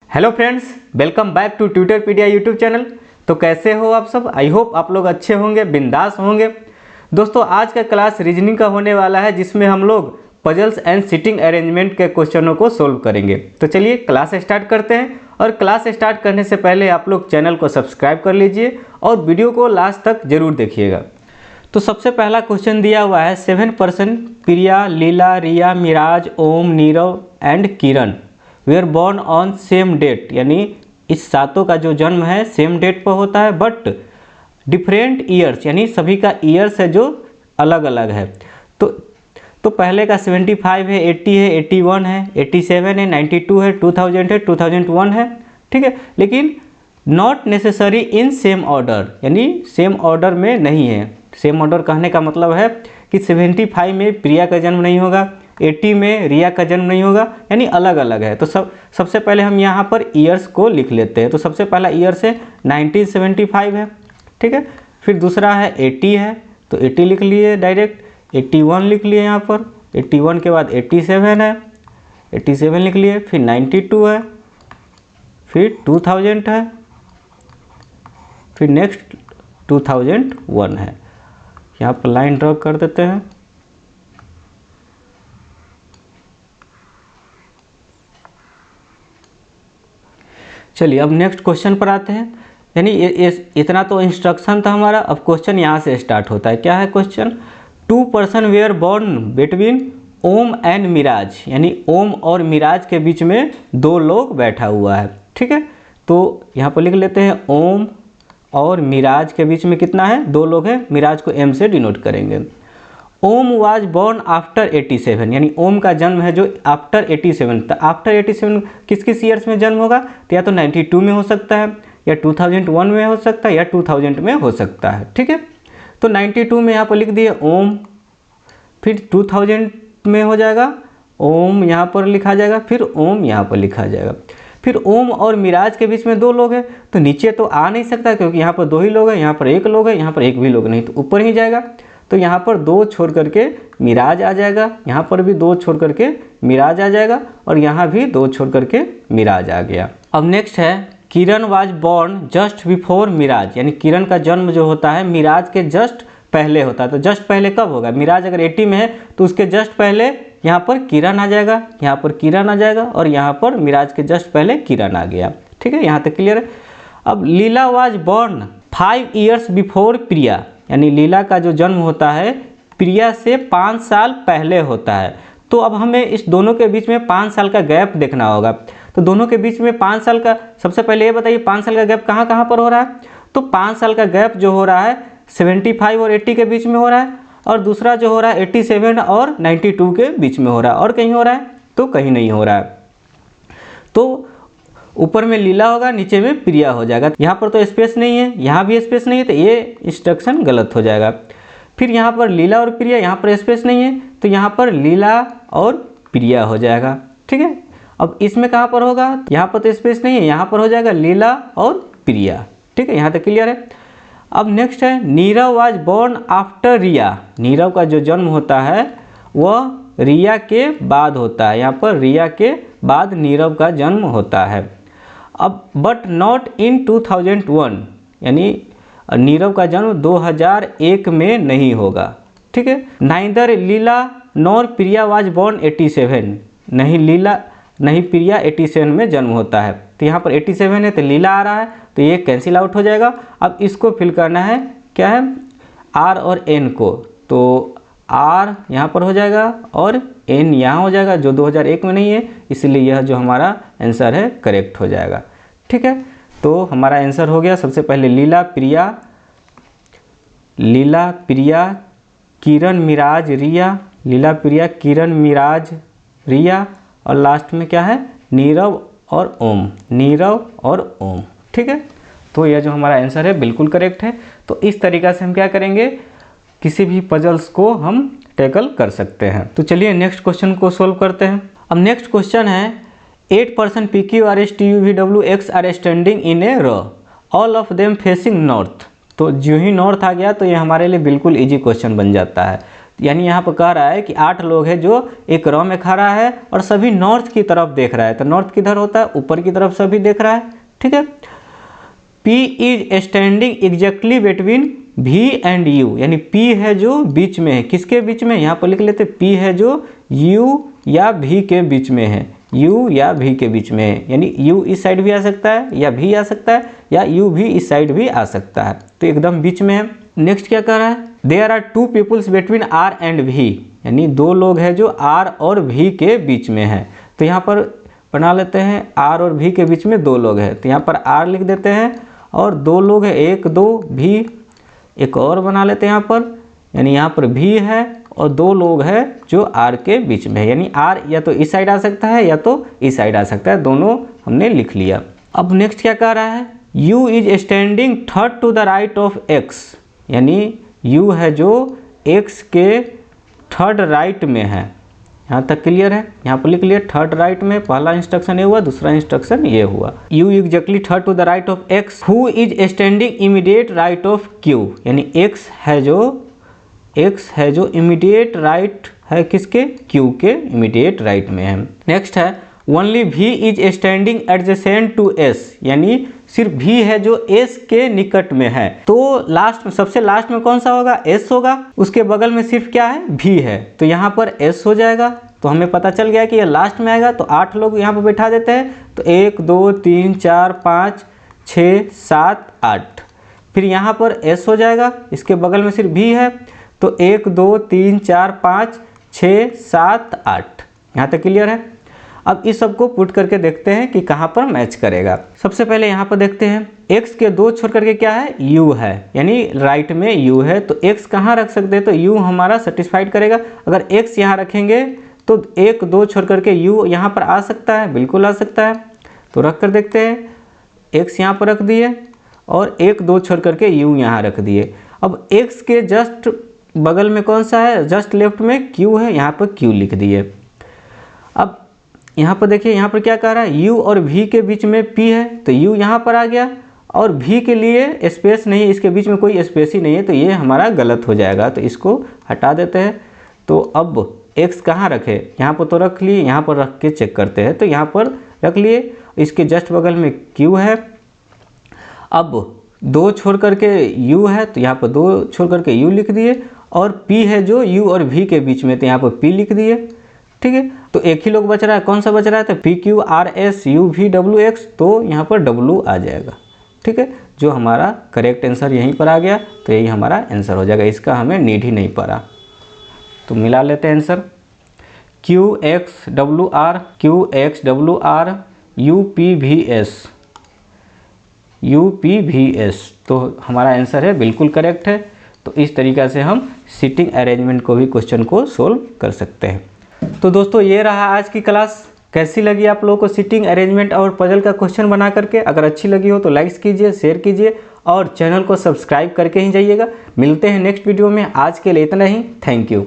Hello friends, welcome back to Tutorpedia YouTube channel. तो कैसे हो आप सब? आई होप आप लोग अच्छे होंगे, बिंदास होंगे। दोस्तों, आज का क्लास रीजनिंग का होने वाला है, जिसमें हम लोग पजल्स एंड सिटिंग अरेंजमेंट के क्वेश्चनों को सोल्व करेंगे। तो चलिए क्लास स्टार्ट करते हैं। और क्लास स्टार्ट करने से पहले आप लोग चैनल को सब्सक्राइब कर लीजिए और वीडियो को लास्ट तक जरूर देखिएगा। तो सबसे पहला क्वेश्चन दिया हुआ है 7 person Priya, Leela, Riya, Miraj, Om, Nirav and Kiran were born on same date. यानी इस सातों का जो जन्म है सेम डेट पर होता है, बट डिफरेंट ईयर्स, यानी सभी का ईयर्स है जो अलग अलग है। तो पहले का 75 है, 80 है, 81 है, 87 है, 92 है, 2000 है, 2001 है। ठीक है, लेकिन not necessary in same order, यानी सेम ऑर्डर में नहीं है। सेम ऑर्डर कहने का मतलब है कि 75 में प्रिया का जन्म नहीं होगा, 80 में रिया का जन्म नहीं होगा, यानी अलग अलग है। तो सबसे पहले हम यहाँ पर ईयर्स को लिख लेते हैं। तो सबसे पहला ईयर से 1975 है। ठीक है, फिर दूसरा है 80 है, तो 80 लिख लिए डायरेक्ट। 81 लिख लिए यहाँ पर, 81 के बाद 87 है, 87 लिख लिए। फिर 92 है, फिर 2000 है, फिर नेक्स्ट 2001 है। यहाँ पर लाइन ड्रॉ कर देते हैं। चलिए अब नेक्स्ट क्वेश्चन पर आते हैं। यानी इतना तो इंस्ट्रक्शन था हमारा। अब क्वेश्चन यहाँ से स्टार्ट होता है। क्या है question? 2 person were born between Om and Miraj, यानी ओम और मिराज के बीच में दो लोग बैठा हुआ है। ठीक है, तो यहाँ पर लिख लेते हैं ओम और मिराज के बीच में कितना है? दो लोग हैं। मिराज को एम से डिनोट करेंगे। ओम वाज बॉर्न आफ्टर 87, यानी ओम का जन्म है जो आफ्टर 87। तो आफ्टर 87 किस किस ईयर्स में जन्म होगा? तो या तो 92 में हो सकता है, या 2001 में हो सकता है, या 2000 में हो सकता है। ठीक है, तो 92 में यहाँ पर लिख दिए ओम, फिर 2000 में हो जाएगा ओम, यहाँ पर लिखा जाएगा, फिर ओम यहाँ पर लिखा जाएगा। फिर ओम और मिराज के बीच में दो लोग हैं, तो नीचे तो आ नहीं सकता क्योंकि यहाँ पर दो ही लोग हैं, यहाँ पर एक लोग है, यहाँ पर एक भी लोग नहीं, तो ऊपर ही जाएगा। तो यहाँ पर दो छोड़ करके मिराज आ जाएगा, यहाँ पर भी दो छोड़ करके मिराज आ जाएगा, और यहाँ भी दो छोड़ करके मिराज आ गया। अब नेक्स्ट है Kiran was born just before Miraj, यानी किरण का जन्म जो होता है मिराज के जस्ट पहले होता है। तो जस्ट पहले कब होगा? मिराज अगर 80 में है तो उसके जस्ट पहले यहाँ पर किरण आ जाएगा, यहाँ पर किरण आ जाएगा, और यहाँ पर मिराज के जस्ट पहले किरण आ गया। ठीक है, यहाँ तक क्लियर है। अब लीला वाज बॉर्न 5 ईयर्स बिफोर प्रिया, यानी लीला का जो जन्म होता है प्रिया से 5 साल पहले होता है। तो अब हमें इस दोनों के बीच में 5 साल का गैप देखना होगा। तो दोनों के बीच में 5 साल का, सबसे पहले ये बताइए 5 साल का गैप कहाँ कहाँ पर हो रहा है? तो 5 साल का गैप जो हो रहा है 75 और 80 के बीच में हो रहा है, और दूसरा जो हो रहा है 87 और 92 के बीच में हो रहा है। और कहीं हो रहा है? तो कहीं नहीं हो रहा है। तो ऊपर में लीला होगा, नीचे में प्रिया हो जाएगा। यहाँ पर तो स्पेस नहीं है, यहाँ भी स्पेस नहीं है, तो ये इंस्ट्रक्शन गलत हो जाएगा। फिर यहाँ पर लीला और प्रिया, यहाँ पर स्पेस नहीं है, तो यहाँ पर लीला और प्रिया हो जाएगा। ठीक है, अब इसमें कहाँ पर होगा? यहाँ पर तो स्पेस नहीं है, यहाँ पर हो जाएगा लीला और प्रिया। ठीक है, यहाँ तक क्लियर है। अब नेक्स्ट है नीरव वाज बॉर्न आफ्टर रिया, नीरव का जो जन्म होता है वह रिया के बाद होता है। यहाँ पर रिया के बाद नीरव का जन्म होता है। अब बट नॉट इन 2001, यानी नीरव का जन्म 2001 में नहीं होगा। ठीक है, neither Leela nor Priya was born 87, नहीं लीला नहीं प्रिया 87 में जन्म होता है। तो यहाँ पर 87 है तो लीला आ रहा है, तो ये कैंसिल आउट हो जाएगा। अब इसको फिल करना है, क्या है? आर और एन को। तो आर यहाँ पर हो जाएगा और एन यहाँ हो जाएगा, जो 2001 में नहीं है, इसलिए यह जो हमारा आंसर है करेक्ट हो जाएगा। ठीक है, तो हमारा आंसर हो गया सबसे पहले लीला प्रिया किरण मिराज रिया, लीला प्रिया किरण मिराज रिया, और लास्ट में क्या है? नीरव और ओम, नीरव और ओम। ठीक है, तो यह जो हमारा आंसर है बिल्कुल करेक्ट है। तो इस तरीक़ा से हम क्या करेंगे, किसी भी पजल्स को हम टैकल कर सकते हैं। तो चलिए नेक्स्ट क्वेश्चन को सोल्व करते हैं। अब नेक्स्ट क्वेश्चन है 8 person PQ RS TU VW X are standing in a row, all of them facing north. तो जो ही नॉर्थ आ गया तो ये हमारे लिए बिल्कुल इजी क्वेश्चन बन जाता है। यानी यहाँ पर कह रहा है कि 8 लोग हैं जो एक रो में खड़ा है और सभी नॉर्थ की तरफ देख रहा है। तो नॉर्थ किधर होता है, ऊपर की तरफ सभी देख रहा है, ठीक है। P is standing exactly between V and U, यानी P है जो बीच में है, किसके बीच में, यहाँ पर लिख लेते P है जो U या V के बीच में है, U या V के बीच में है, यानी U इस साइड भी आ सकता है या V आ सकता है या U भी इस साइड भी आ सकता है, तो एकदम बीच में है। नेक्स्ट क्या कह रहा है, there are 2 peoples between R and V, यानी 2 लोग हैं जो R और V के बीच में है। तो यहाँ पर बना लेते हैं R और V के बीच में 2 लोग हैं, तो यहाँ पर R लिख देते हैं और 2 लोग हैं 1 2 V, एक और बना लेते हैं यहाँ पर, यानी यहाँ पर V है और 2 लोग हैं जो R के बीच में है, यानी R या तो इस साइड आ सकता है या तो इस साइड आ सकता है, दोनों हमने लिख लिया। अब नेक्स्ट क्या कह रहा है, U is standing third to the right of X, यानी U है जो X के थर्ड राइट में है। यहाँ तक क्लियर है, यहाँ पर लिख लिया थर्ड राइट में, पहला इंस्ट्रक्शन ये हुआ, दूसरा इंस्ट्रक्शन ये हुआ। U exactly third to the right of X who is standing immediate right of Q, यानी X है जो इमीडिएट राइट है किसके, Q के इमीडिएट राइट में है। नेक्स्ट है only V is standing adjacent to S, यानी सिर्फ V है जो S के निकट में है। तो लास्ट में, सबसे लास्ट में कौन सा होगा, S होगा, उसके बगल में सिर्फ क्या है, V है, तो यहाँ पर S हो जाएगा। तो हमें पता चल गया कि ये लास्ट में आएगा, तो 8 लोग यहाँ पर बैठा देते हैं, तो 1 2 3 4 5 6 7 8, फिर यहाँ पर S हो जाएगा, इसके बगल में सिर्फ V है, तो 1 2 3 4 5 6 7 8, यहाँ तक क्लियर है। अब इस सब को पुट करके देखते हैं कि कहाँ पर मैच करेगा। सबसे पहले यहाँ पर देखते हैं x के 2 छोड़ करके क्या है, u है, यानी राइट में u है, तो x कहाँ रख सकते हैं, तो u हमारा सेटिस्फाइड करेगा। अगर x यहाँ रखेंगे तो 1 2 छोड़ करके u यहाँ पर आ सकता है, बिल्कुल आ सकता है, तो रख कर देखते हैं, x यहाँ पर रख दिए और 1 2 छोड़ करके u यहाँ रख दिए। अब x के जस्ट बगल में कौन सा है, जस्ट लेफ्ट में q है, यहाँ पर q लिख दिए। अब यहाँ पर देखिए, यहाँ पर क्या कह रहा है, u और v के बीच में p है, तो u यहाँ पर आ गया और v के लिए स्पेस नहीं है, इसके बीच में कोई स्पेस ही नहीं है, तो ये हमारा गलत हो जाएगा, तो इसको हटा देते हैं। तो अब x कहाँ रखे, यहाँ पर तो रख लिए, यहाँ पर रख के चेक करते हैं, तो यहाँ पर रख लिए, इसके जस्ट बगल में q है। अब 2 छोड़ करके u है, तो यहाँ पर 2 छोड़ करके u लिख दिए, और p है जो u और v के बीच में, तो यहाँ पर p लिख दिए, ठीक है। तो एक ही लोग बच रहा है, कौन सा बच रहा है, तो P Q R S U V W x, तो यहाँ पर W आ जाएगा, ठीक है, जो हमारा करेक्ट आंसर यहीं पर आ गया, तो यही हमारा आंसर हो जाएगा, इसका हमें नीड ही नहीं पड़ा। तो मिला लेते हैं answer, Q x W R U P V S, तो हमारा आंसर है बिल्कुल करेक्ट है। तो इस तरीक़ा से हम सीटिंग अरेंजमेंट को भी क्वेश्चन को सोल्व कर सकते हैं। तो दोस्तों ये रहा आज की क्लास, कैसी लगी आप लोगों को सीटिंग अरेंजमेंट और पजल का क्वेश्चन बना करके। अगर अच्छी लगी हो तो लाइक्स कीजिए, शेयर कीजिए और चैनल को सब्सक्राइब करके ही जाइएगा। मिलते हैं नेक्स्ट वीडियो में, आज के लिए इतना ही, थैंक यू।